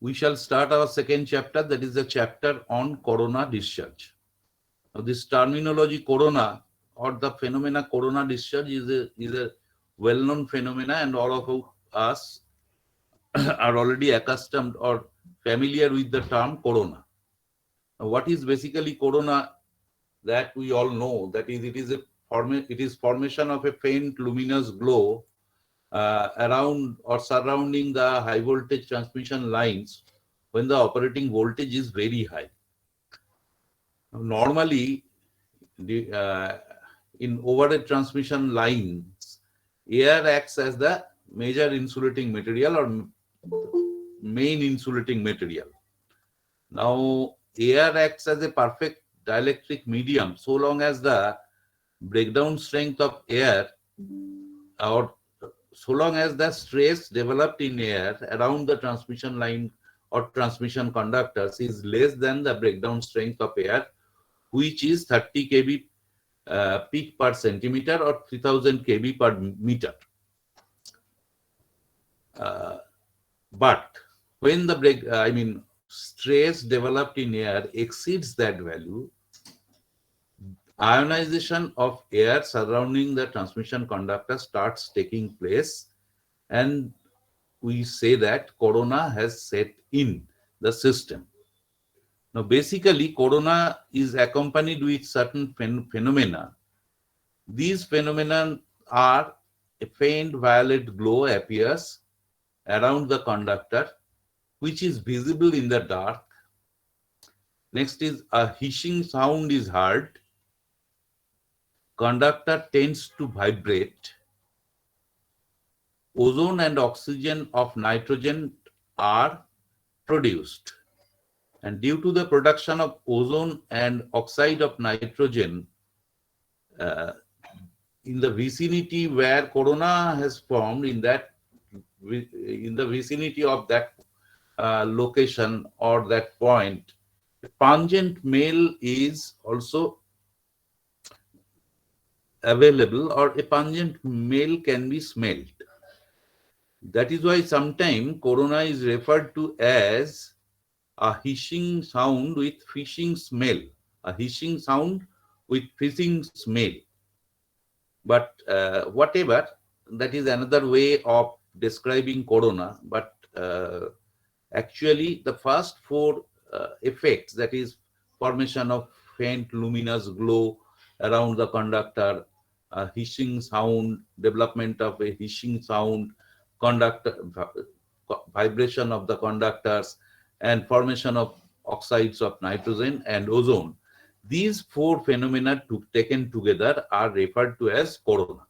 we shall start our second chapter, that is the chapter on corona discharge. Now, this terminology corona or the phenomena corona discharge is a well-known phenomena, and all of us are already accustomed or familiar with the term corona. Now, what is basically corona? That we all know, that is, it is formation of a faint luminous glow around or surrounding the high voltage transmission lines when the operating voltage is very high. Normally, in overhead transmission lines, air acts as the major insulating material or main insulating material. Now, air acts as a perfect dielectric medium so long as the breakdown strength of air, or so long as the stress developed in air around the transmission line or transmission conductors is less than the breakdown strength of air, which is 30 kb peak per centimeter or 3000 kb per meter. But when the stress developed in air exceeds that value, ionization of air surrounding the transmission conductor starts taking place, and we say that corona has set in the system. Now, basically, corona is accompanied with certain phenomena. These phenomena are a faint violet glow appears around the conductor, which is visible in the dark. Next is a hissing sound is heard. Conductor tends to vibrate. Ozone and oxygen of nitrogen are produced. And due to the production of ozone and oxide of nitrogen in the vicinity where corona has formed, in the vicinity of that location or that point, a pungent smell is also available, or a pungent smell can be smelled. That is why sometimes corona is referred to as a hissing sound with fishing smell, a hissing sound with fishing smell. But whatever, that is another way of describing corona. But actually, the first four effects, that is formation of faint luminous glow around the conductor, hissing sound, development of a hissing sound, conductor vibration of the conductors, and formation of oxides of nitrogen and ozone. These four phenomena taken together are referred to as corona.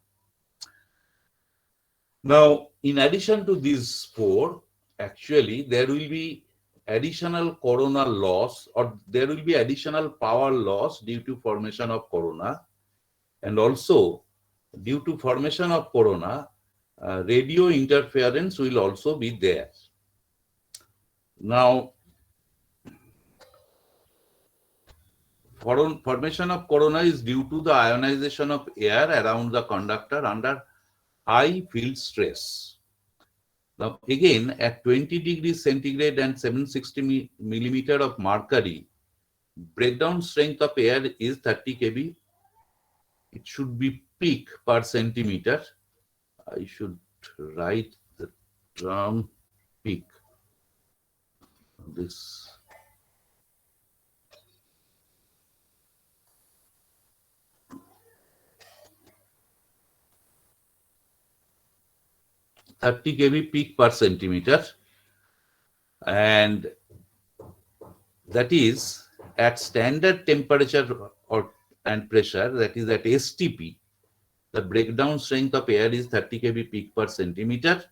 Now, in addition to these four, actually there will be additional coronal loss, or there will be additional power loss due to formation of corona, and also due to formation of corona, radio interference will also be there. Now, formation of corona is due to the ionization of air around the conductor under high field stress. Now, again, at 20 degrees centigrade and 760 millimeter of mercury, breakdown strength of air is 30 kb. It should be peak per centimeter. I should write the term peak. This 30 kb peak per centimeter, and that is at standard temperature and pressure, that is at STP, the breakdown strength of air is 30 kb peak per centimeter,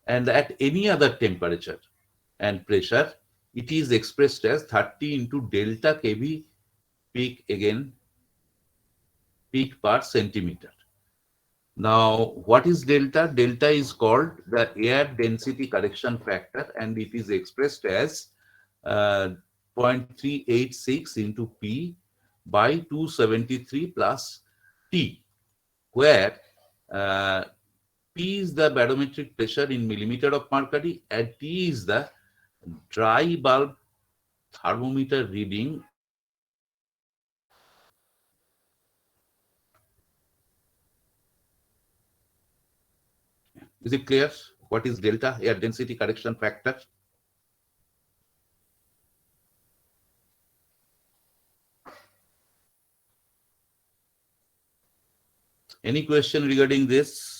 and at any other temperature and pressure, it is expressed as 30 into delta kb peak, again peak per centimeter. Now, what is delta? Delta is called the air density correction factor, and it is expressed as 0.386 into P by 273 plus T, where P is the barometric pressure in millimeter of mercury and T is the dry bulb thermometer reading. Is it clear? What is delta, air density correction factor? Any question regarding this?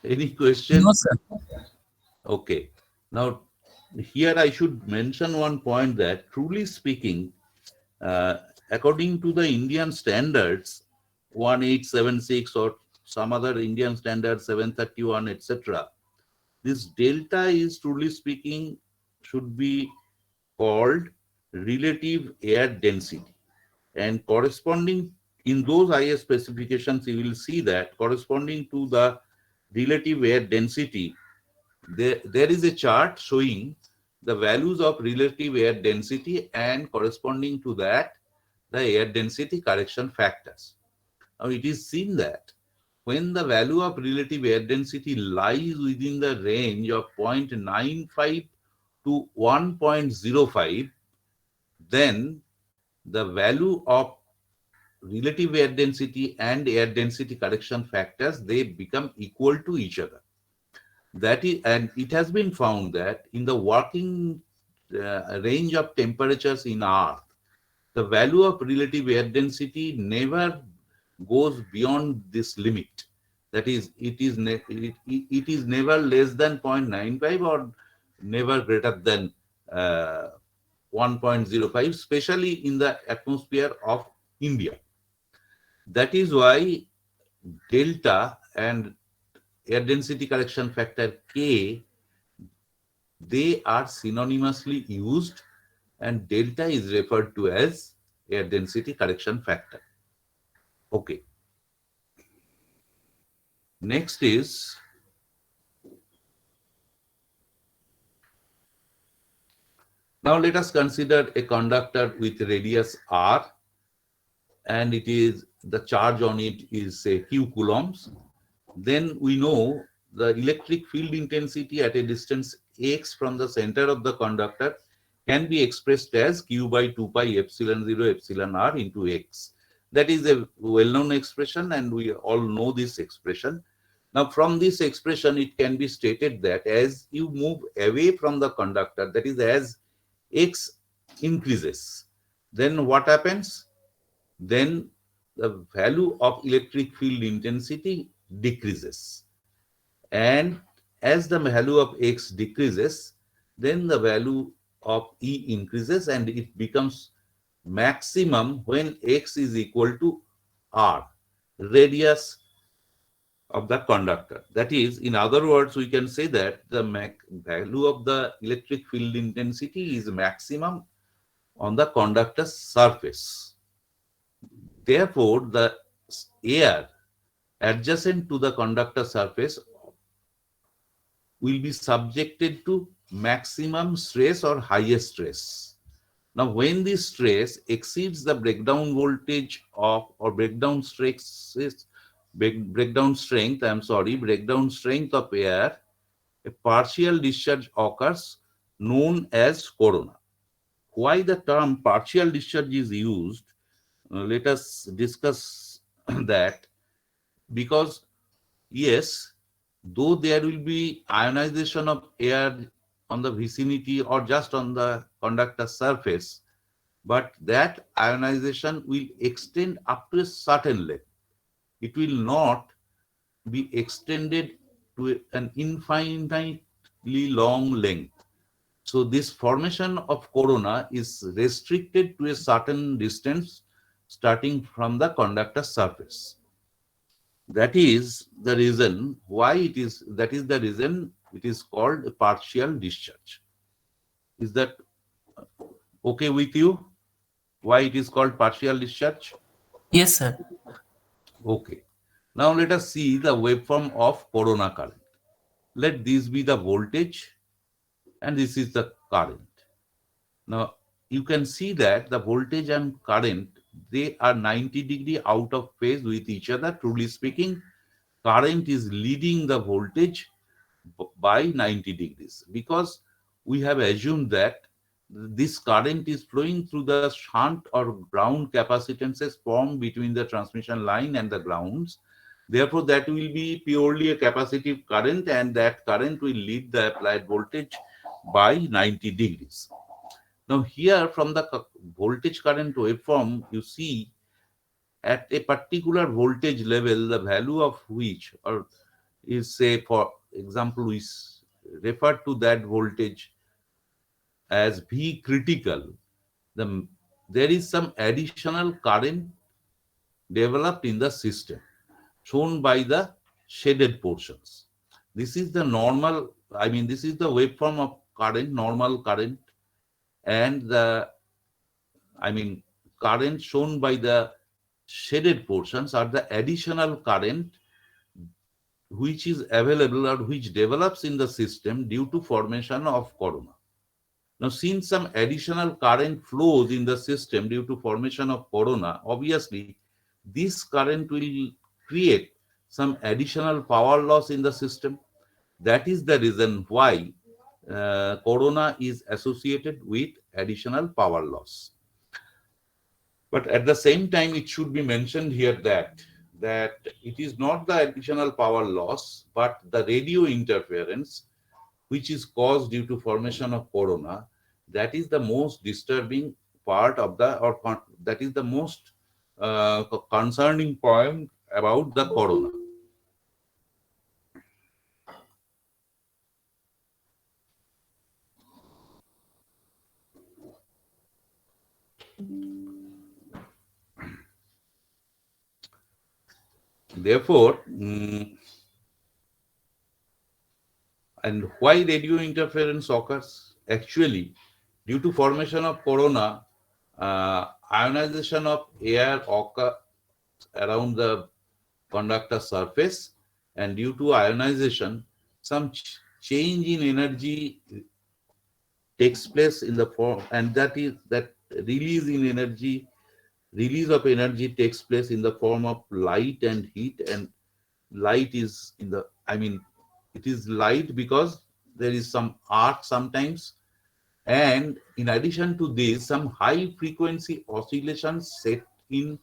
Any No, question? sir. Okay. Now, here I should mention one point that, truly speaking, uh, according to the Indian standards, 1876 or some other Indian standard 731, etc., this delta is, truly speaking, should be called relative air density. And corresponding in those IS specifications, you will see that corresponding to the relative air density, there is a chart showing the values of relative air density and corresponding to that, the air density correction factors. Now it is seen that when the value of relative air density lies within the range of 0.95 to 1.05, then the value of relative air density and air density correction factors, they become equal to each other. That is, and it has been found that in the working range of temperatures in Earth, the value of relative air density never goes beyond this limit. That is, it is never less than 0.95 or never greater than uh, 1.05, especially in the atmosphere of India. That is why delta and air density correction factor K, they are synonymously used, and delta is referred to as air density correction factor. Okay. Next is, now let us consider a conductor with radius r, and it is, the charge on it is say q coulombs. Then we know the electric field intensity at a distance x from the center of the conductor can be expressed as q by 2 pi epsilon 0 epsilon r into x. That is a well-known expression, and we all know this expression. Now, from this expression, it can be stated that as you move away from the conductor, that is, as x increases, then what happens? Then the value of electric field intensity decreases. And as the value of x decreases, then the value of E increases, and it becomes maximum when x is equal to r, radius of the conductor. That is, in other words, we can say that the value of the electric field intensity is maximum on the conductor's surface. Therefore, the air adjacent to the conductor surface will be subjected to maximum stress or highest stress. Now, when this stress exceeds the breakdown voltage of, or breakdown stresses, breakdown strength of air, a partial discharge occurs known as corona. Why the term partial discharge is used? Let us discuss that. Because yes, though there will be ionization of air on the vicinity or just on the conductor surface, but that ionization will extend up to a certain length. It will not be extended to an infinitely long length. So this formation of corona is restricted to a certain distance starting from the conductor surface. That is the reason why it is, that is the reason it is called a partial discharge. Is that okay with you? Why it is called partial discharge? Yes, sir. Okay. Now let us see the waveform of corona current. Let this be the voltage and this is the current. Now you can see that the voltage and current, they are 90 degree out of phase with each other, truly speaking. current is leading the voltage by 90 degrees, because we have assumed that this current is flowing through the shunt or ground capacitances formed between the transmission line and the grounds. Therefore, that will be purely a capacitive current, and that current will lead the applied voltage by 90 degrees. Now, here from the voltage current waveform, you see at a particular voltage level, the value of which, or is, say, for example, we refer to that voltage as V critical, the, there is some additional current developed in the system, shown by the shaded portions. This is the normal, this is the waveform of current, normal current, and the, I mean, current shown by the shaded portions are the additional current which is available or which develops in the system due to formation of corona. Now, since some additional current flows in the system due to formation of corona, obviously this current will create some additional power loss in the system. That is the reason why corona is associated with additional power loss. But at the same time, it should be mentioned here that it is not the additional power loss, but the radio interference which is caused due to formation of corona. That is the most disturbing part of the, or that is the most concerning point about the corona. Therefore, and why radio interference occurs? Actually, due to formation of corona, ionization of air occurs around the conductor surface, and due to ionization, some change in energy takes place in the form, and that is that release in energy, release of energy takes place in the form of light and heat. And light is in the, it is light because there is some arc sometimes, and in addition to this, some high frequency oscillations set in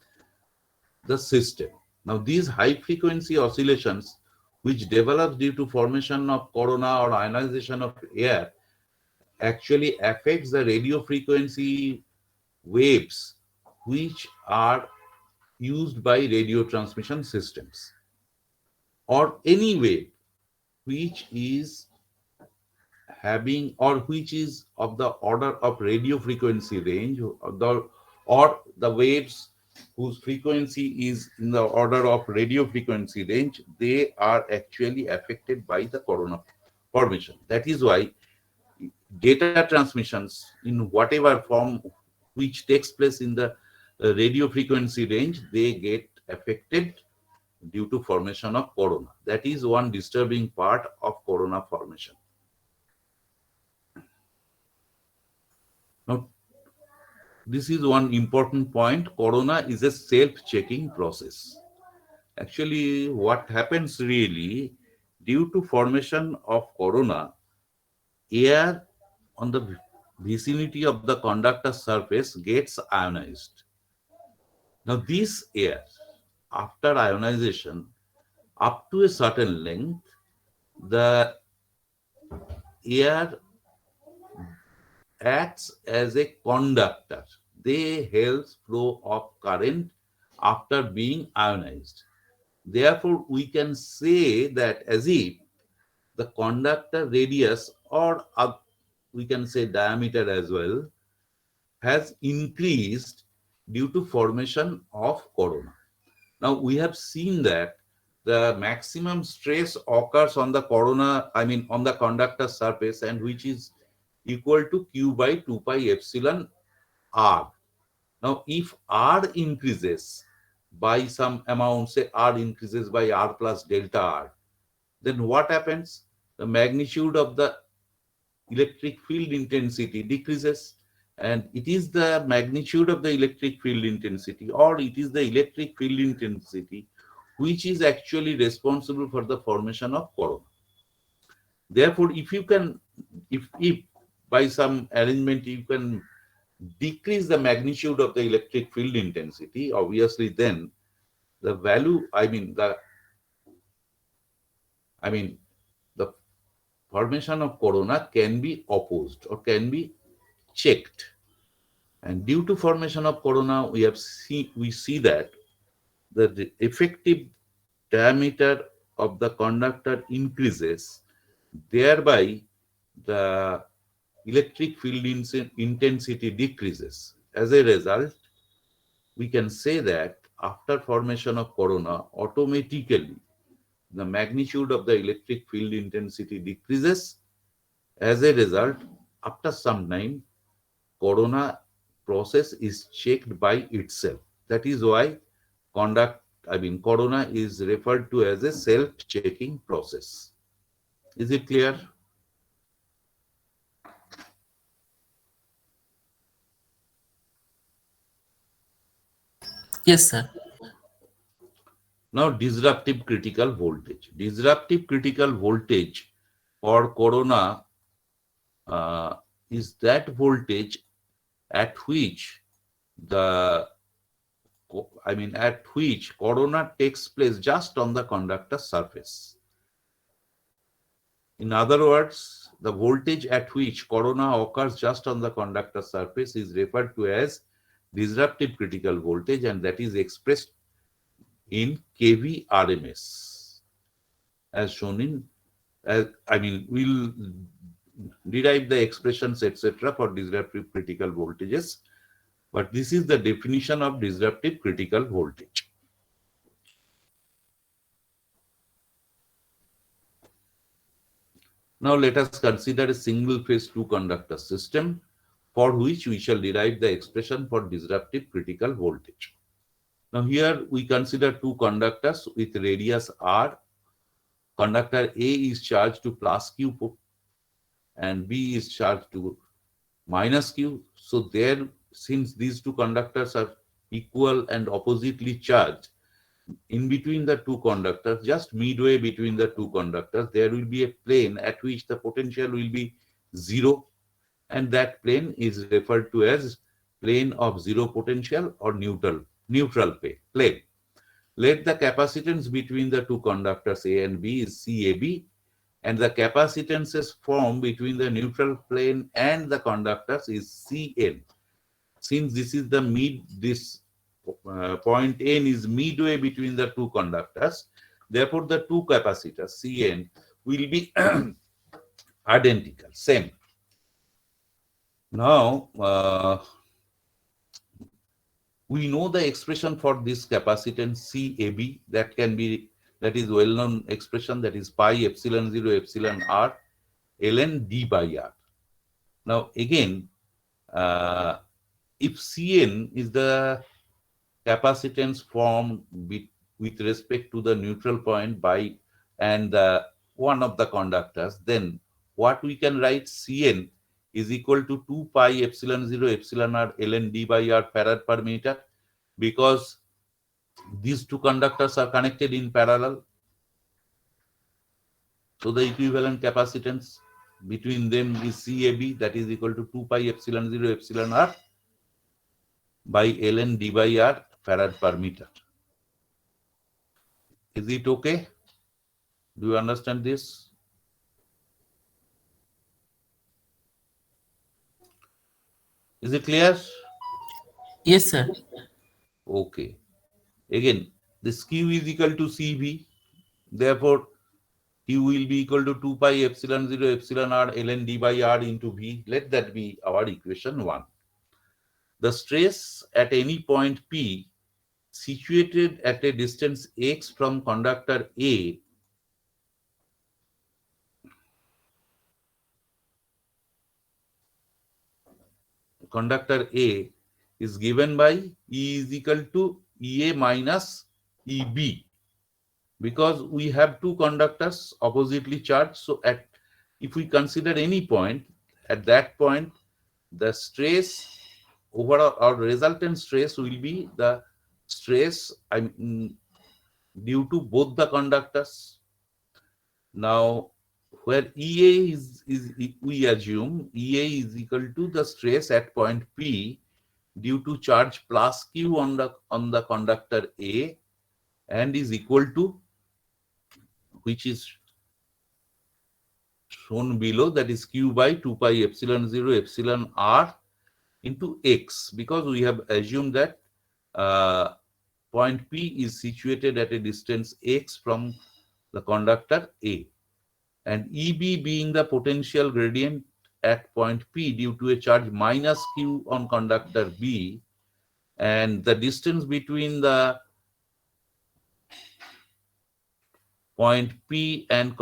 the system. Now, these high frequency oscillations which develop due to formation of corona or ionization of air actually affects the radio frequency waves which are used by radio transmission systems, or any wave which is having, or which is of the order of radio frequency range, or the waves whose frequency is in the order of radio frequency range, they are actually affected by the corona formation. That is why data transmissions in whatever form which takes place in the radio frequency range, they get affected due to formation of corona. That is one disturbing part of corona formation. Now, this is one important point. Corona is a self-checking process. Actually, what happens really, due to formation of corona, air on the vicinity of the conductor surface gets ionized. Now, this air, after ionization, up to a certain length, the air acts as a conductor. They help flow of current after being ionized. Therefore, we can say that as if the conductor radius, or we can say diameter as well, has increased due to formation of corona. Now, we have seen that the maximum stress occurs on the corona, on the conductor surface, and which is equal to Q by 2 pi epsilon R. Now, if R increases by some amount, say R increases by R plus delta R, then what happens? The magnitude of the electric field intensity decreases, and it is the magnitude of the electric field intensity, or it is the electric field intensity which is actually responsible for the formation of corona. Therefore, if you can, if by some arrangement you can decrease the magnitude of the electric field intensity, obviously then the value, I mean the formation of corona can be opposed or can be checked. And due to formation of corona, we see that the effective diameter of the conductor increases, thereby the electric field intensity decreases. As a result, we can say that after formation of corona, automatically the magnitude of the electric field intensity decreases. As a result, after some time, corona process is checked by itself. That is why corona is referred to as a self-checking process. Is it clear? Yes, sir. Now, disruptive critical voltage. Disruptive critical voltage for corona uh, is that voltage at which the at which corona takes place just on the conductor surface. In other words, the voltage at which corona occurs just on the conductor surface is referred to as disruptive critical voltage, and that is expressed in kV RMS, as shown in, we'll derive the expressions, etc., for disruptive critical voltages, but this is the definition of disruptive critical voltage. Now let us consider a single phase two conductor system for which we shall derive the expression for disruptive critical voltage. Now here we consider two conductors with radius r. Conductor A is charged to plus Q and B is charged to minus Q. So there, since these two conductors are equal and oppositely charged, in between the two conductors, just midway between the two conductors, there will be a plane at which the potential will be zero, and that plane is referred to as plane of zero potential or neutral plane. Let the capacitance between the two conductors A and B is CAB, and the capacitances formed between the neutral plane and the conductors is CN. Since this is the point N is midway between the two conductors, therefore the two capacitors CN will be identical, same. Now, we know the expression for this capacitance CAB, that is well-known expression, that is pi epsilon 0 epsilon r ln d by r. Now again, if Cn is the capacitance formed with respect to the neutral point by and one of the conductors, then what we can write, Cn is equal to 2 pi epsilon 0 epsilon r ln d by r farad per meter, because these two conductors are connected in parallel. So the equivalent capacitance between them is CAB, that is equal to 2 pi epsilon 0 epsilon r by ln d by r farad per meter. Is it okay? Do you understand this? Is it clear? Yes, sir. Okay. Again, this Q is equal to CV. Therefore, Q will be equal to 2 pi epsilon 0 epsilon r ln d by r into V. Let that be our equation 1. The stress at any point P situated at a distance x from conductor A is given by E is equal to EA minus EB, because we have two conductors oppositely charged. So if we consider any point, at that point the stress overall or resultant stress will be the stress due to both the conductors. Now, where EA we assume EA is equal to the stress at point P due to charge plus Q on the conductor A, and is equal to, which is shown below, that is Q by 2 pi epsilon 0 epsilon R into X, because we have assumed that uh, point P is situated at a distance X from the conductor A, and EB being the potential gradient at point P due to a charge minus Q on conductor B, and the distance between the point P and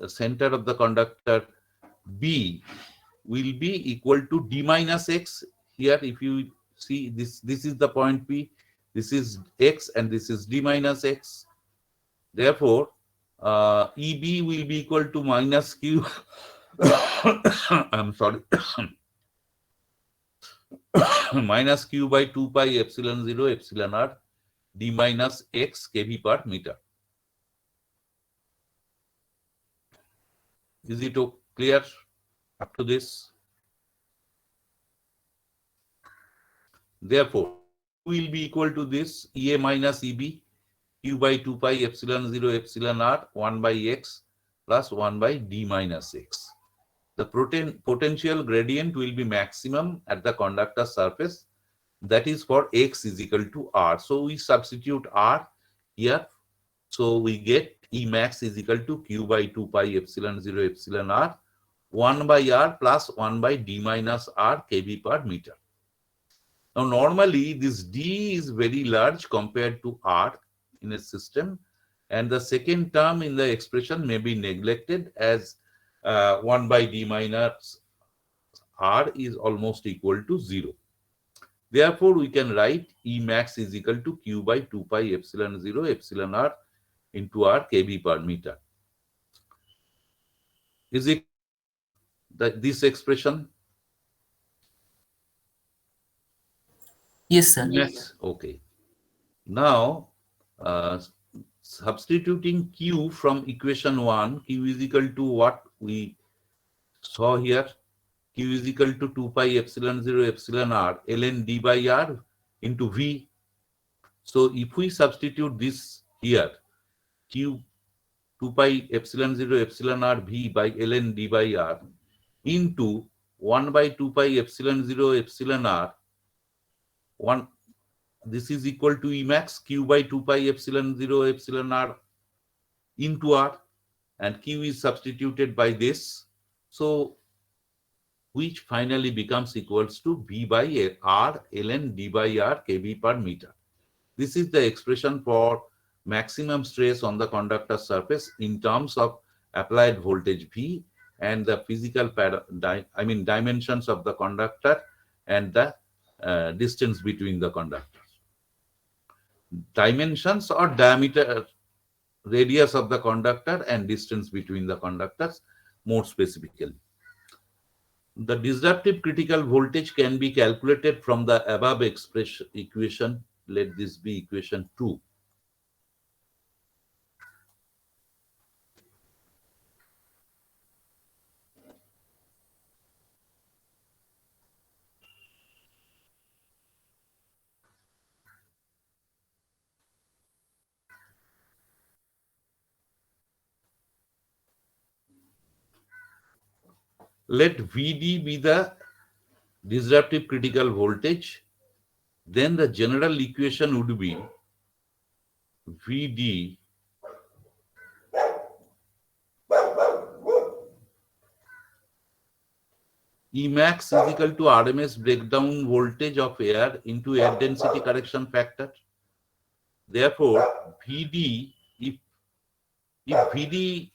center of the conductor B will be equal to d minus x. Here, if you see, this is the point P, this is x, and this is d minus x. Therefore, EB will be equal to minus Q. I'm sorry, minus Q by 2 pi epsilon 0 epsilon r d minus x kV per meter. Is it clear up to this? Therefore, Q will be equal to this EA minus EB, Q by 2 pi epsilon 0 epsilon r 1 by x plus 1 by d minus x. The potential gradient will be maximum at the conductor surface, that is for x is equal to r. So we substitute r here. So we get E max is equal to Q by 2 pi epsilon 0 epsilon r 1 by r plus 1 by d minus r kV per meter. Now, normally this d is very large compared to r in a system, and the second term in the expression may be neglected, as 1 by d minus r is almost equal to 0. Therefore, we can write E max is equal to Q by 2 pi epsilon 0 epsilon r into r kV per meter. Is it this expression? Yes, sir. Yes. Okay. Now, uh, substituting Q from equation 1, Q is equal to what we saw here. Q is equal to 2 pi epsilon 0 epsilon r ln d by r into V. So if we substitute this here, Q 2 pi epsilon 0 epsilon r V by ln d by r into 1 by 2 pi epsilon 0 epsilon r 1, this is equal to E max Q by 2 pi epsilon 0 epsilon r into r, and Q is substituted by this. So which finally becomes equals to V by R ln d by r kV per meter. This is the expression for maximum stress on the conductor surface in terms of applied voltage V and the physical dimensions of the conductor and the distance between the conductors. Dimensions or diameter, radius of the conductor and distance between the conductors more specifically. The disruptive critical voltage can be calculated from the above equation. Let this be equation 2. Let Vd be the disruptive critical voltage. Then the general equation would be Vd Emax is equal to RMS breakdown voltage of air into air density correction factor. Therefore, Vd, if Vd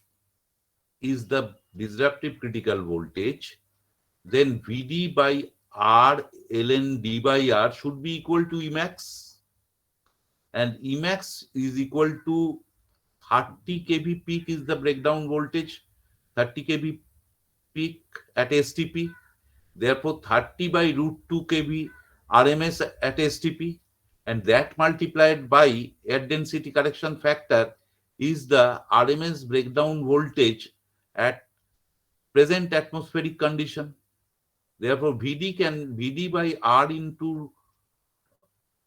is the disruptive critical voltage, then Vd by R ln d by R should be equal to Emax, and Emax is equal to 30 kV peak is the breakdown voltage, 30 kV peak at STP. Therefore, 30 by root 2 kV RMS at STP. and that multiplied by air density correction factor is the RMS breakdown voltage at present atmospheric condition. Therefore, VD by R into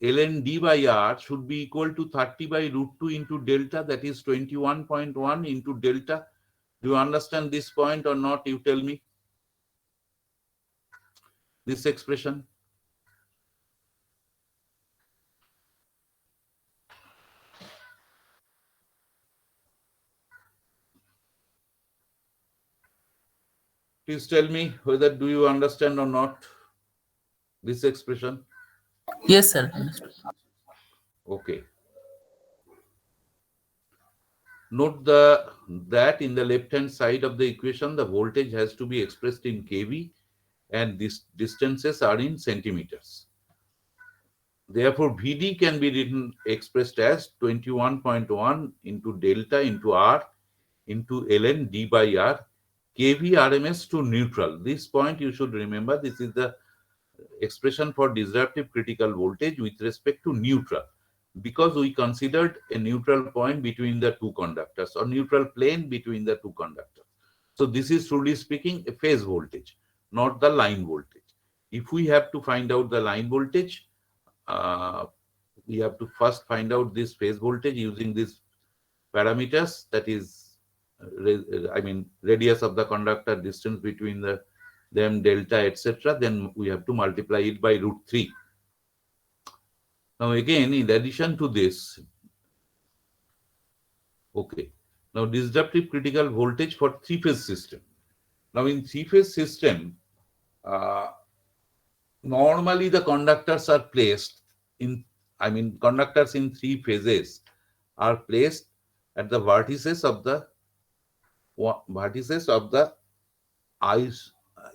ln d by R should be equal to 30 by root 2 into delta, that is 21.1 into delta. Do you understand this point or not? You tell me this expression. Please tell me whether do you understand or not this expression. Yes, sir. Understood. Okay. Note that in the left hand side of the equation, the voltage has to be expressed in kV and these distances are in centimeters. Therefore, VD can be written expressed as 21.1 into delta into R into ln d by R, kV RMS to neutral. This point you should remember. This is the expression for disruptive critical voltage with respect to neutral, because we considered a neutral point between the two conductors or neutral plane between the two conductors. So this is truly speaking a phase voltage, not the line voltage. If we have to find out the line voltage, uh, we have to first find out this phase voltage using these parameters, that is radius of the conductor, distance between them, delta, etc. Then we have to multiply it by root 3. Now again, in addition to this, okay, now disruptive critical voltage for three-phase system. Now in three-phase system, uh, normally the conductors are placed in, conductors in three phases are placed at the vertices of the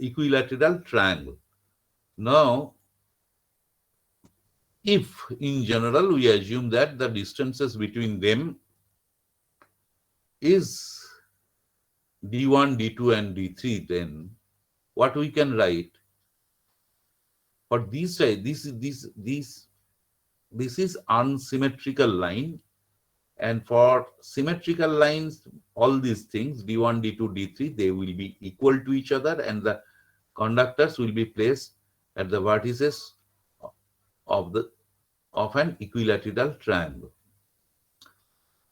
equilateral triangle. Now, if in general we assume that the distances between them is d1, d2, and d3, then what we can write for these side, this is unsymmetrical line, and for symmetrical lines, all these things d1, d2, d3, they will be equal to each other, and the conductors will be placed at the vertices of an equilateral triangle.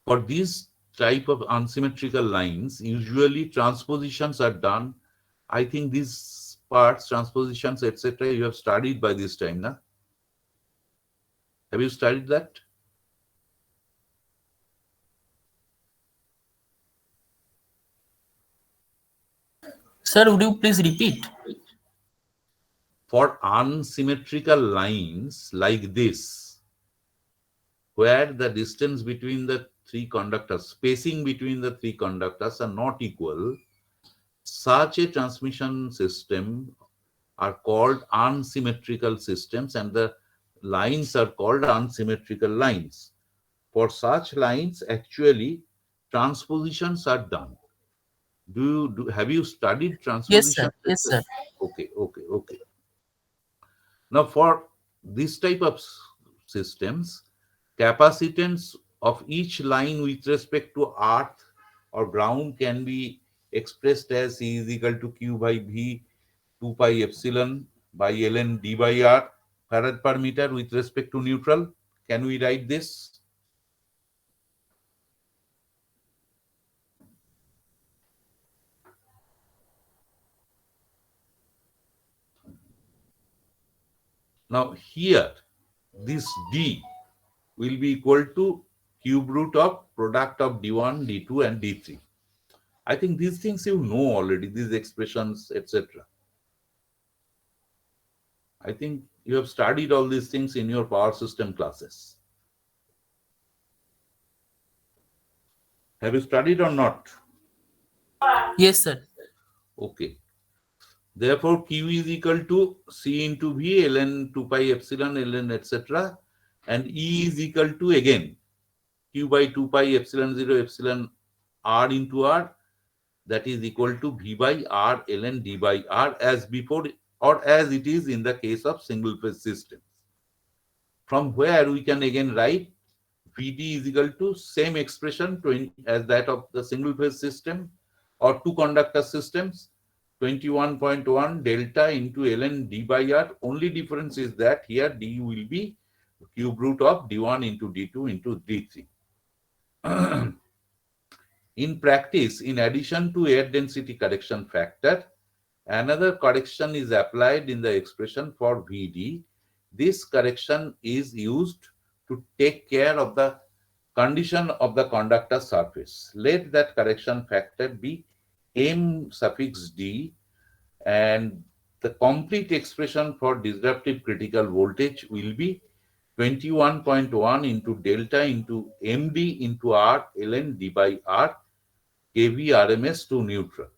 For these type of unsymmetrical lines, usually transpositions are done. I think these parts, transpositions, etc., you have studied by this time, na? Have you studied that? Sir, would you please repeat? For unsymmetrical lines like this, where the distance between the three conductors, spacing between the three conductors are not equal, such a transmission system are called unsymmetrical systems, and the lines are called unsymmetrical lines. For such lines, actually, transpositions are done. Have you studied Yes, transposition? sir. Yes, sir. Okay. Now, for this type of systems, capacitance of each line with respect to earth or ground can be expressed as C is equal to Q by V 2 pi epsilon by ln d by R farad per meter with respect to neutral. Can we write this? Now here, this D will be equal to cube root of product of D1, D2 and D3. I think these things you know already, these expressions, etc. I think you have studied all these things in your power system classes. Have you studied or not? Yes, sir. Okay. Therefore, Q is equal to C into V ln 2 pi epsilon ln etc. And E is equal to again Q by 2 pi epsilon 0 epsilon R into R, that is equal to V by R ln d by R as before, or as it is in the case of single phase systems. from where we can again write Vd is equal to same expression 20 as that of the single phase system or two conductor systems, 21.1 delta into ln d by r. Only difference is that here d will be cube root of d1 into d2 into d3. In practice, in addition to air density correction factor, another correction is applied in the expression for Vd. This correction is used to take care of the condition of the conductor surface. Let that correction factor be m suffix d, and the complete expression for disruptive critical voltage will be 21.1 into delta into md into r ln d by r kV RMS to neutral.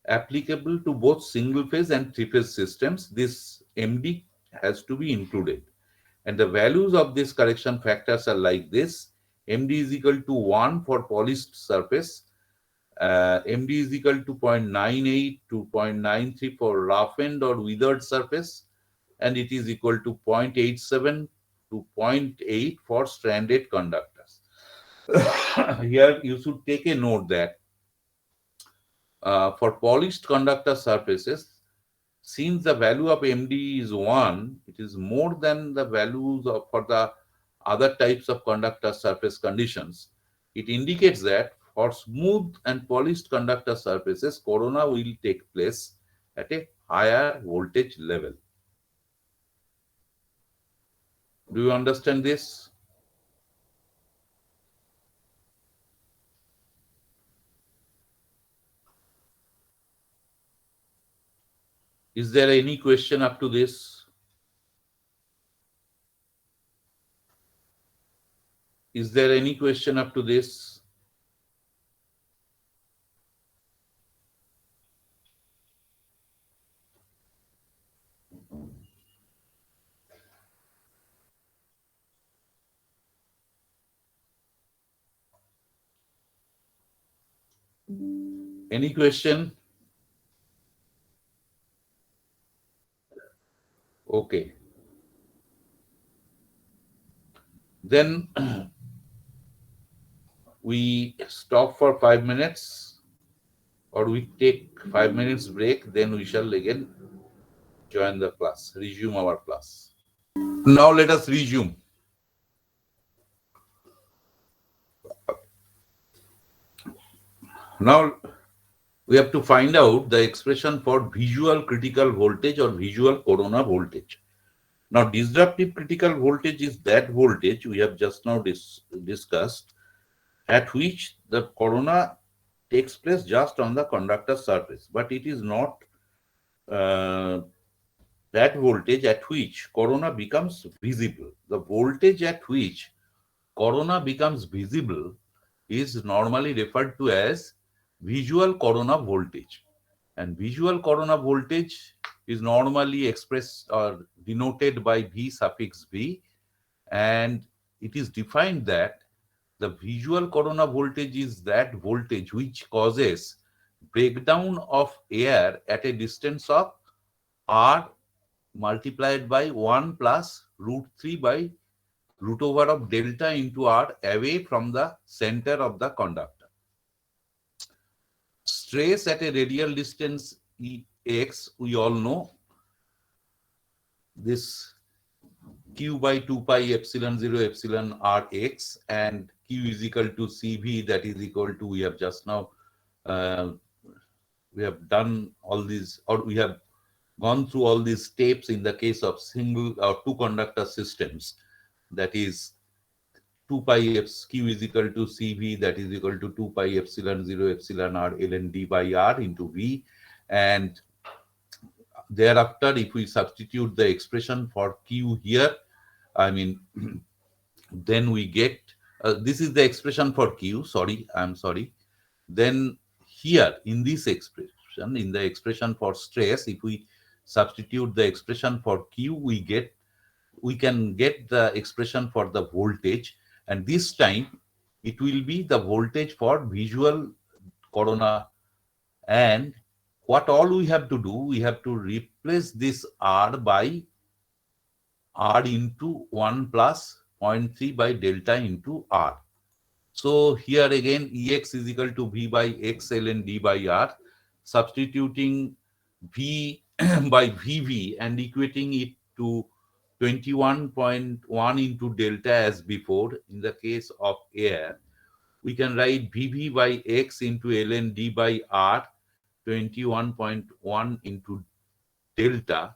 Applicable to both single phase and three phase systems, this MD has to be included. And the values of these correction factors are like this. MD is equal to 1 for polished surface. MD is equal to 0.98 to 0.93 for roughened or withered surface. And it is equal to 0.87 to 0.8 for stranded conductors. Here you should take a note that for polished conductor surfaces, since the value of MD is 1, it is more than the values for the other types of conductor surface conditions. It indicates that for smooth and polished conductor surfaces, corona will take place at a higher voltage level. Do you understand this? Is there any question up to this? Is there any question up to this? Any question? Okay. Then we stop for 5 minutes, or we take 5 minutes break, then we shall again join the class, resume our class. Now let us resume. Now we have to find out the expression for visual critical voltage or visual corona voltage. Now disruptive critical voltage is that voltage we have just now discussed, at which the corona takes place just on the conductor surface, but it is not that voltage at which corona becomes visible. The voltage at which corona becomes visible is normally referred to as visual corona voltage. And visual corona voltage is normally expressed or denoted by V suffix V, and it is defined that the visual corona voltage is that voltage which causes breakdown of air at a distance of R multiplied by 1 plus root 3 by root over of delta into R away from the center of the conductor. Stress at a radial distance X, we all know this Q by 2 pi epsilon 0 epsilon Rx, and Q is equal to CV, that is equal to, we have just now, we have done all these, or we have gone through all these steps in the case of single or two conductor systems. That is 2 pi Q is equal to CV, that is equal to 2 pi epsilon 0 epsilon R ln d by R into V. And thereafter, if we substitute the expression for Q here, I mean, then we get, this is the expression for Q, I'm sorry. Then here in this expression, in the expression for stress, if we substitute the expression for Q, we can get the expression for the voltage, and this time it will be the voltage for visual corona. And what all we have to do, we have to replace this R by R into 1 plus 0.3 by delta into R. So here again, Ex is equal to V by X ln D by R, substituting V by VV and equating it to 21.1 into delta as before. In the case of air, we can write VV by X into ln D by R, 21.1 into delta,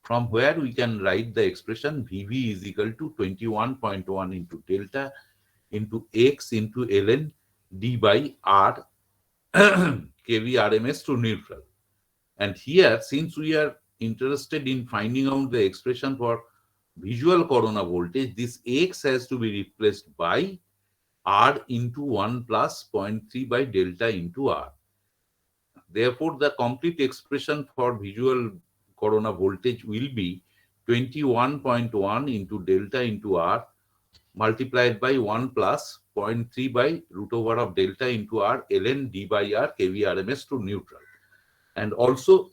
from where we can write the expression VV is equal to 21.1 into delta into X into ln D by R kV RMS to neutral. And here, since we are interested in finding out the expression for visual corona voltage, this X has to be replaced by R into 1 plus 0.3 by delta into R. Therefore, the complete expression for visual corona voltage will be 21.1 into delta into R multiplied by 1 plus 0.3 by root over of delta into R ln D by R kV RMS to neutral. And also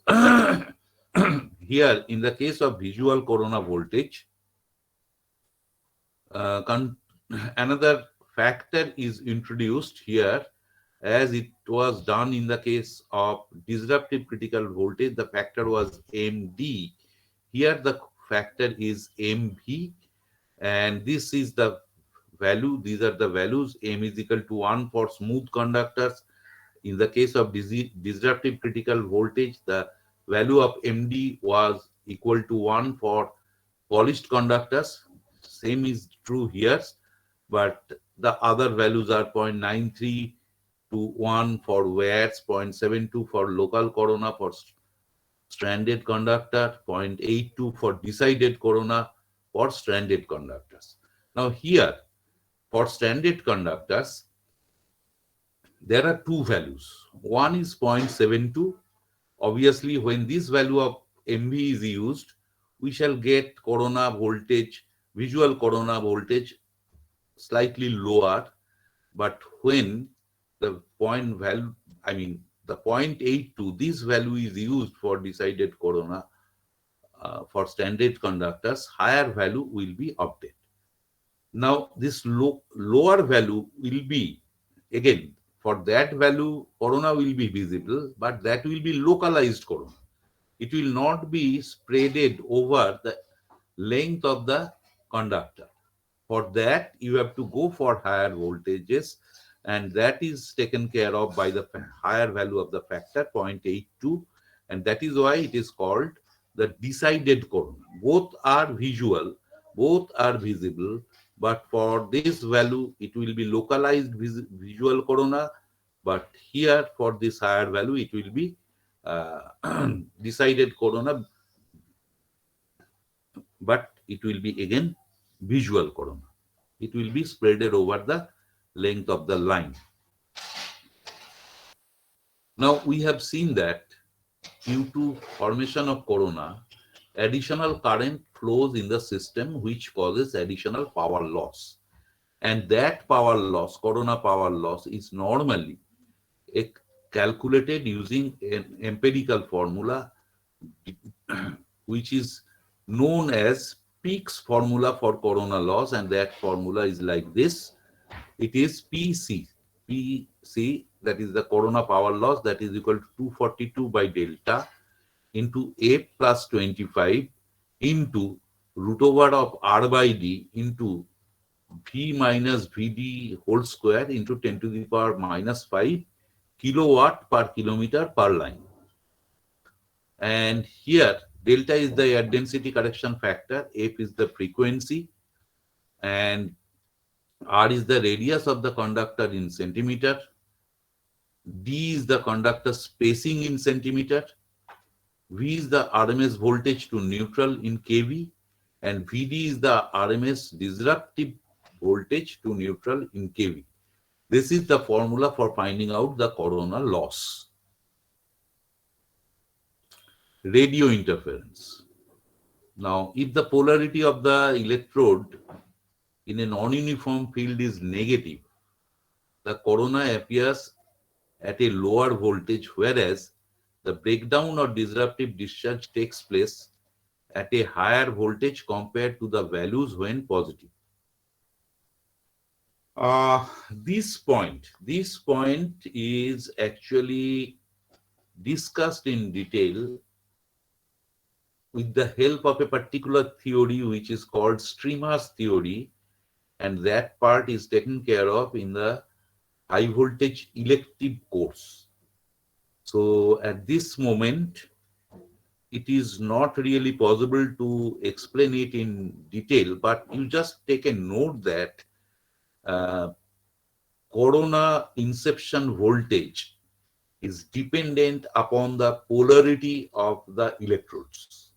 here in the case of visual corona voltage, another factor is introduced here, as it was done in the case of disruptive critical voltage. The factor was MD. Here the factor is MV, and this is the value. These are the values. M is equal to 1 for smooth conductors. In the case of disruptive critical voltage, the value of MD was equal to 1 for polished conductors. Same is true here, but the other values are 0.93 to 1 for wires, 0.72 for local corona for stranded conductor, 0.82 for decided corona for stranded conductors. Now here, for stranded conductors, there are two values. One is 0.72. Obviously, when this value of MV is used, we shall get corona voltage, visual corona voltage slightly lower. But when the point value, the 0.82, this value is used for decided corona for standard conductors, higher value will be obtained. Now, this lower value will be, again, for that value, corona will be visible, but that will be localized corona. It will not be spreaded over the length of the conductor. For that, you have to go for higher voltages, and that is taken care of by the higher value of the factor, 0.82, and that is why it is called the decided corona. Both are visual, both are visible, but for this value, it will be localized visual corona, but here for this higher value, it will be decided corona, but it will be again visual corona. It will be spreaded over the length of the line. Now we have seen that due to formation of corona, additional current flows in the system which causes additional power loss. And that power loss, corona power loss, is normally calculated using an empirical formula which is known as Peake's formula for corona loss, and that formula is like this. It is PC. PC, that is the corona power loss, that is equal to 242 by delta into A plus 25 into root over of R by D into V minus VD whole square into 10 to the power minus 5 kilowatt per kilometer per line. And here, delta is the air density correction factor, F is the frequency, and R is the radius of the conductor in centimeter, D is the conductor spacing in centimeter, V is the RMS voltage to neutral in kV, and VD is the RMS disruptive voltage to neutral in kV. This is the formula for finding out the corona loss. Radio interference. Now, if the polarity of the electrode in a non-uniform field is negative, the corona appears at a lower voltage, whereas the breakdown or disruptive discharge takes place at a higher voltage compared to the values when positive. This point is actually discussed in detail with the help of a particular theory which is called streamers theory, and that part is taken care of in the high voltage elective course. So at this moment, it is not really possible to explain it in detail, but you just take a note that uh, corona inception voltage is dependent upon the polarity of the electrodes,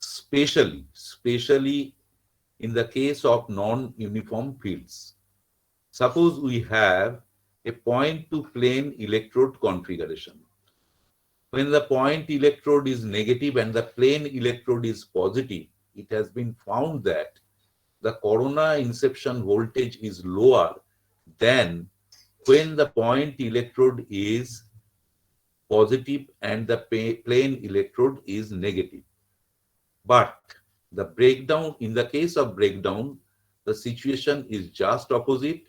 especially in the case of non-uniform fields. Suppose we have a point to plane electrode configuration. When the point electrode is negative and the plane electrode is positive, it has been found that the corona inception voltage is lower than when the point electrode is positive and the plane electrode is negative. But the breakdown, in the case of breakdown, the situation is just opposite.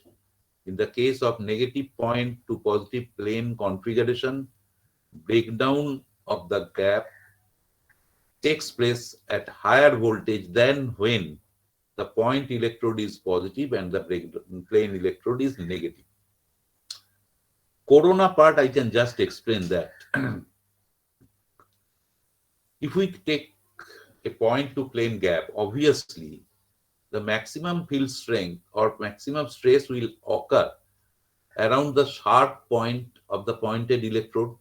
In the case of negative point to positive plane configuration, breakdown of the gap takes place at higher voltage than when the point electrode is positive and the plane electrode is negative. Corona part, I can just explain that. If we take a point to plane gap, obviously the maximum field strength or maximum stress will occur around the sharp point of the pointed electrode.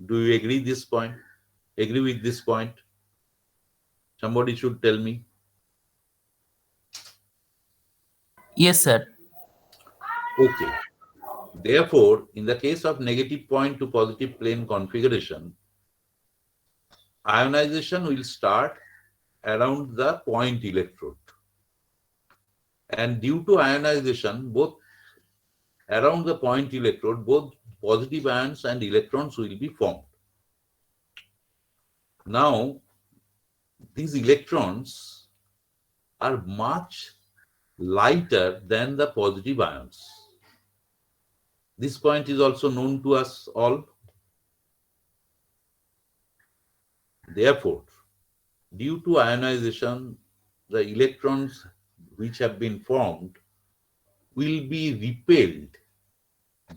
Do you agree this point? Agree with this point? Somebody should tell me. Yes, sir. Okay. Therefore, in the case of negative point to positive plane configuration, ionization will start around the point electrode. And due to ionization, both around the point electrode, both positive ions and electrons will be formed. Now, these electrons are much lighter than the positive ions. This point is also known to us all. Therefore, due to ionization, the electrons which have been formed will be repelled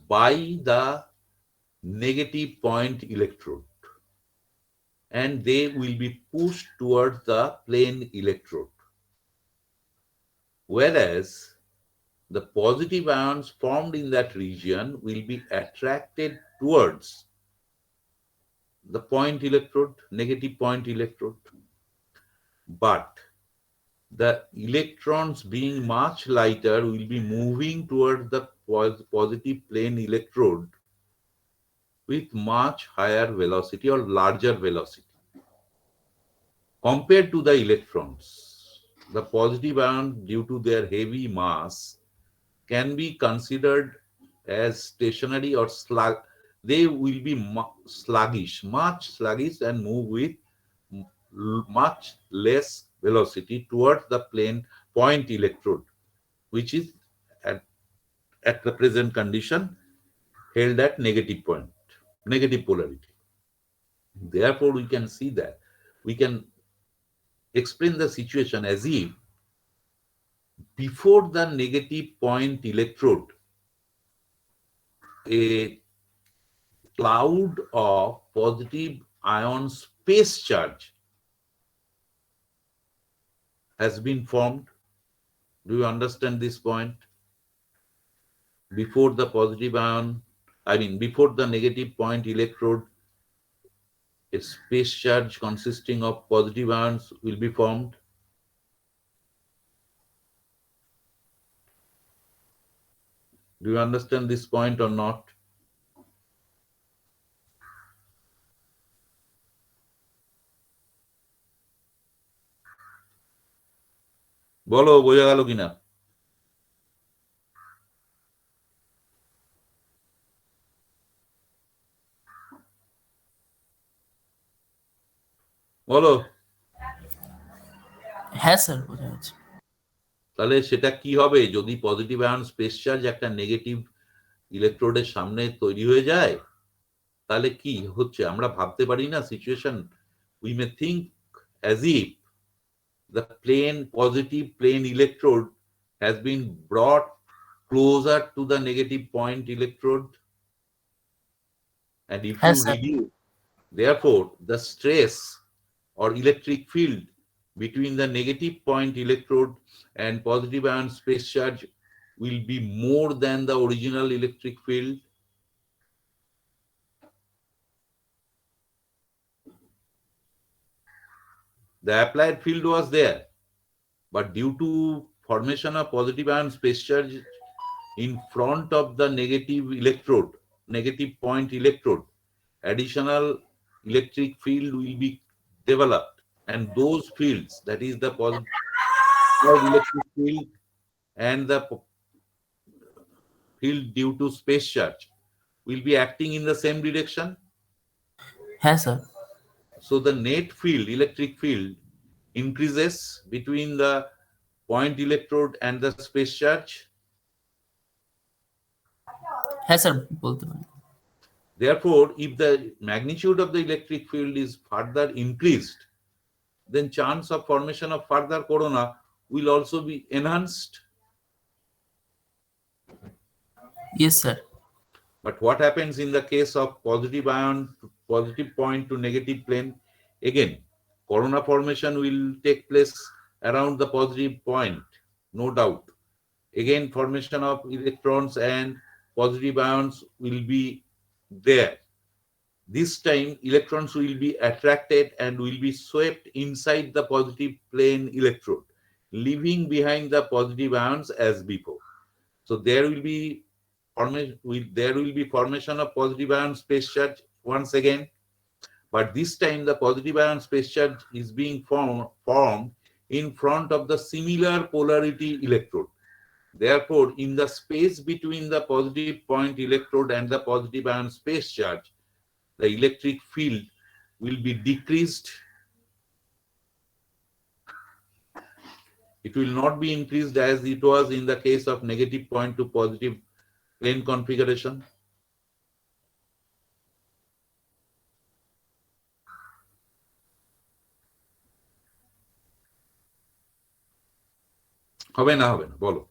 by the negative point electrode, and they will be pushed towards the plane electrode. Whereas the positive ions formed in that region will be attracted towards the point electrode, negative point electrode. But the electrons being much lighter will be moving towards the positive plane electrode with much higher velocity or larger velocity. Compared to the electrons, the positive ions, due to their heavy mass, can be considered as stationary or they will be much sluggish, and move with much less velocity towards the plane point electrode, which is at the present condition held at negative point, negative polarity. Therefore, we can see that we can explain the situation as if before the negative point electrode, a cloud of positive ion space charge has been formed. Do you understand this point? Before the positive ion, before the negative point electrode, a space charge consisting of positive ions will be formed. Do you understand this point or not? বলো, বোঝা গেল কিনা? বলো। হ্যাঁ sir, বোঝা যাচ্ছে। তাহলে সেটা কি হবে যদি পজিটিভ আয়ন স্পেস চার্জ একটা নেগেটিভ ইলেকট্রোডের সামনে তৈরি হয়ে যায়? তাহলে কি হচ্ছে আমরা ভাবতে পারি না situation. We may think as if the positive plane electrode has been brought closer to the negative point electrode, and if হ্যাঁ you sir. reduce, therefore the stress or electric field between the negative point electrode and positive ion space charge will be more than the original electric field. The applied field was there, but due to formation of positive ion space charge in front of the negative point electrode, additional electric field will be developed, and those fields, that is the positive electric field and the field due to space charge, will be acting in the same direction. হ্যাঁ sir. So the net field, electric field, increases between the point electrode and the space charge. হ্যাঁ sir, বলতে পারেন। Therefore, if the magnitude of the electric field is further increased, then chance of formation of further corona will also be enhanced. Yes sir. But what happens in the case of positive ion, positive point to negative plane? Again, corona formation will take place around the positive point, no doubt. Again, formation of electrons and positive ions will be there. This time, electrons will be attracted and will be swept inside the positive plane electrode, leaving behind the positive ions as before. So there will be formation of positive ion space charge once again, but this time the positive ion space charge is being formed in front of the similar polarity electrode. Therefore, in the space between the positive point electrode and the positive ion space charge, the electric field will be decreased. It will not be increased as it was in the case of negative point to positive plane configuration. হবে না বলো।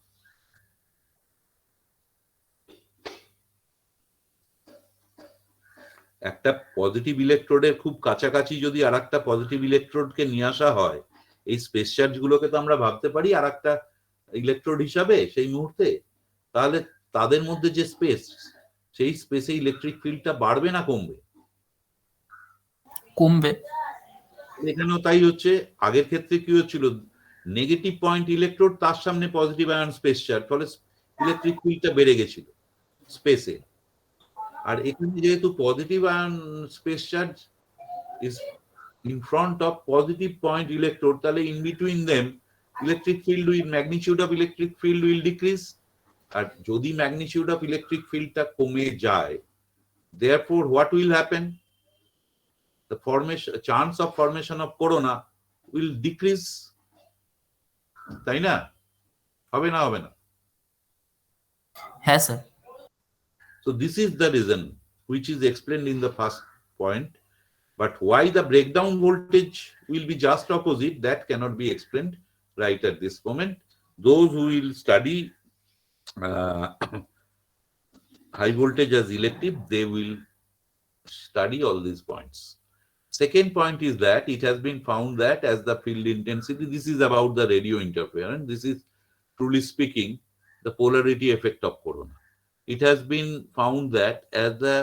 একটা positive ইলেকট্রোডের খুব কাছাকাছি যদি আর একটা positive ইলেকট্রোডকে নিয়ে আসা হয়, এই স্পেস চার্জ গুলোকে তো আমরা ভাবতে পারি আর একটা ইলেকট্রোড হিসাবে সেই মুহূর্তে, তাহলে তাদের মধ্যে যে স্পেস, সেই স্পেসে ইলেকট্রিক ফিল্ডটা বাড়বে না কমবে? কমবে। এখানেও তাই হচ্ছে। আগের ক্ষেত্রে কি হচ্ছিল, নেগেটিভ পয়েন্ট ইলেকট্রোড তার সামনে পজিটিভ আয়ন স্পেস চার্জ, ফলে ইলেকট্রিক ফিল্ডটা বেড়ে গেছিল স্পেসে। আর এখানে যেহেতু positive ion space charge is in front of positive point electrode, তাহলে in between them electric field will, magnitude of electric field will decrease. আর যদি magnitude of electric fieldটা কমে যায়, therefore what will happen? The chance of formation of corona will decrease. তাই না? হবে না? হ্যাঁ sir. So this is the reason which is explained in the first point. But why the breakdown voltage will be just opposite, that cannot be explained right at this moment. Those who will study high voltage as elective, they will study all these points. Second point is that it has been found that as the field intensity, this is about the radio interference, this is truly speaking the polarity effect of corona. It has been found that as the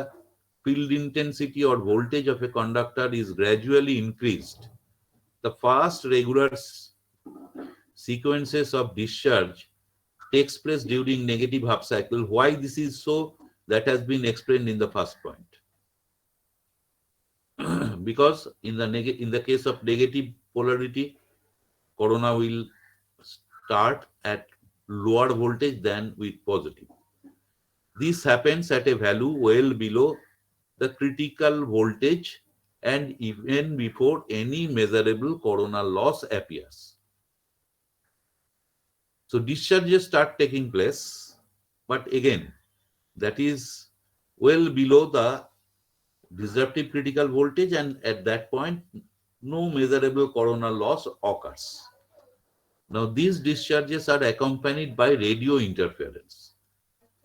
field intensity or voltage of a conductor is gradually increased, the fast regular sequences of discharge takes place during negative half cycle. Why this is so? That has been explained in the first point. Because in the case of negative polarity, corona will start at lower voltage than with positive. This happens at a value well below the critical voltage and even before any measurable coronal loss appears. So discharges start taking place, but again, that is well below the disruptive critical voltage, and at that point, no measurable coronal loss occurs. Now, these discharges are accompanied by radio interference.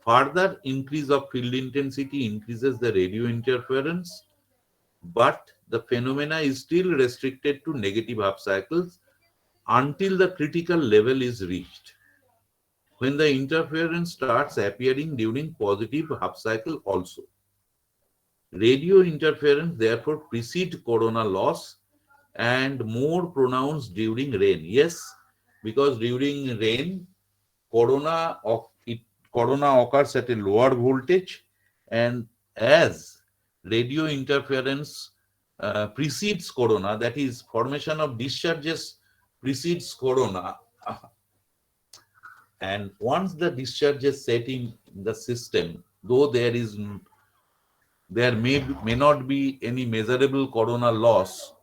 Further increase of field intensity increases the radio interference, but the phenomena is still restricted to negative half cycles until the critical level is reached, when the interference starts appearing during positive half cycle also. Radio interference therefore precedes coronal loss and more pronounced during rain. Yes, because during rain, corona of it corona occurs at a lower voltage, and as radio interference precedes corona, that is, formation of discharges precedes corona, and once the discharge is set in the system, though there may not be any measurable coronal loss,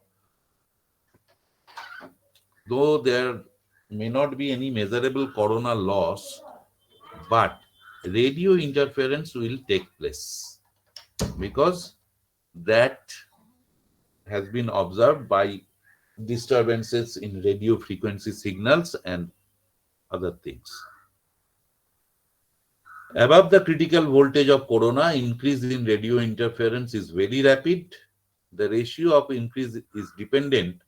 though there may not be any measurable coronal loss, but radio interference will take place because that has been observed by disturbances in radio frequency signals and other things. Above the critical voltage of corona, increase in radio interference is very rapid. The ratio of increase is dependent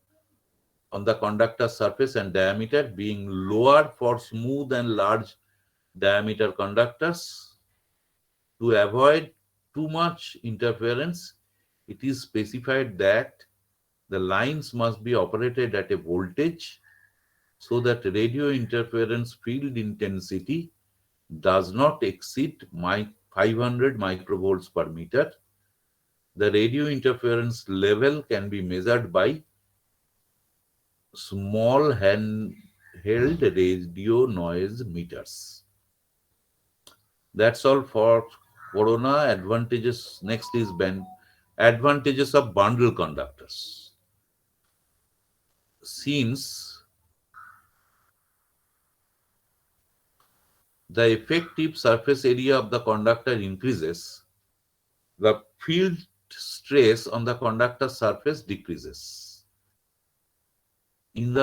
on the conductor surface and diameter being lower for smooth and large diameter conductors. To avoid too much interference, it is specified that the lines must be operated at a voltage so that radio interference field intensity does not exceed 500 microvolts per meter. The radio interference level can be measured by small handheld radio noise meters. That's all for corona advantages. Next is advantages of bundle conductors. Since the effective surface area of the conductor increases, the field stress on the conductor surface decreases. In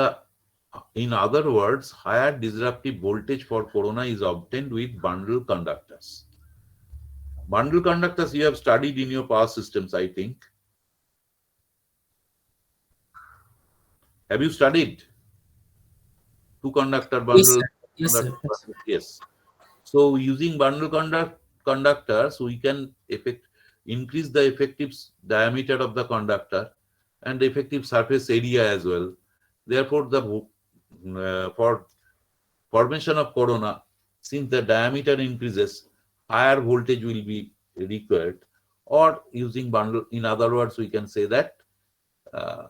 other words, higher disruptive voltage for corona is obtained with bundle conductors. Bundle conductors you have studied in your power systems, I think. Have you studied two conductor Yes, bundle? sir. Yes, sir. Yes. So using bundle conductors, we can increase the effective diameter of the conductor and the effective surface area as well. Therefore, for formation of corona, since the diameter increases, higher voltage will be required. Or using bundle, in other words, we can say that uh,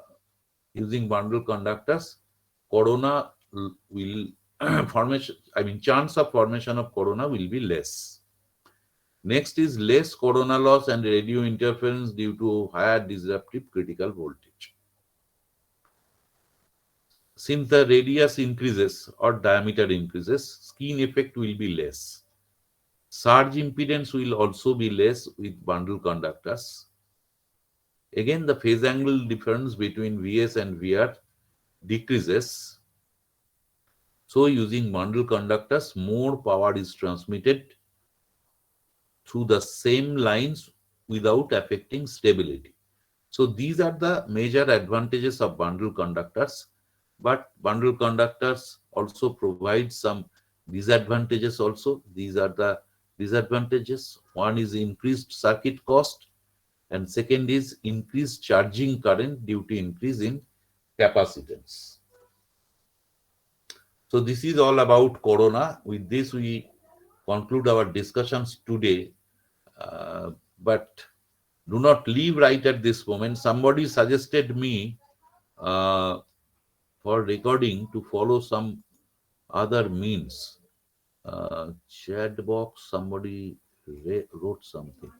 using bundle conductors, corona will chance of formation of corona will be less. Next is less corona loss and radio interference due to higher disruptive critical voltage. Since the radius increases or diameter increases, skin effect will be less. Surge impedance will also be less with bundle conductors. Again, the phase angle difference between Vs and Vr decreases. So using bundle conductors, more power is transmitted through the same lines without affecting stability. So these are the major advantages of bundle conductors, but bundle conductors also provide some disadvantages also. These are the disadvantages. One is increased circuit cost, and second is increased charging current due to increase in capacitance. So this is all about corona. With this, we conclude our discussions today. But do not leave right at this moment. Somebody suggested me uh, for recording to follow some other means. Chat box, somebody wrote something.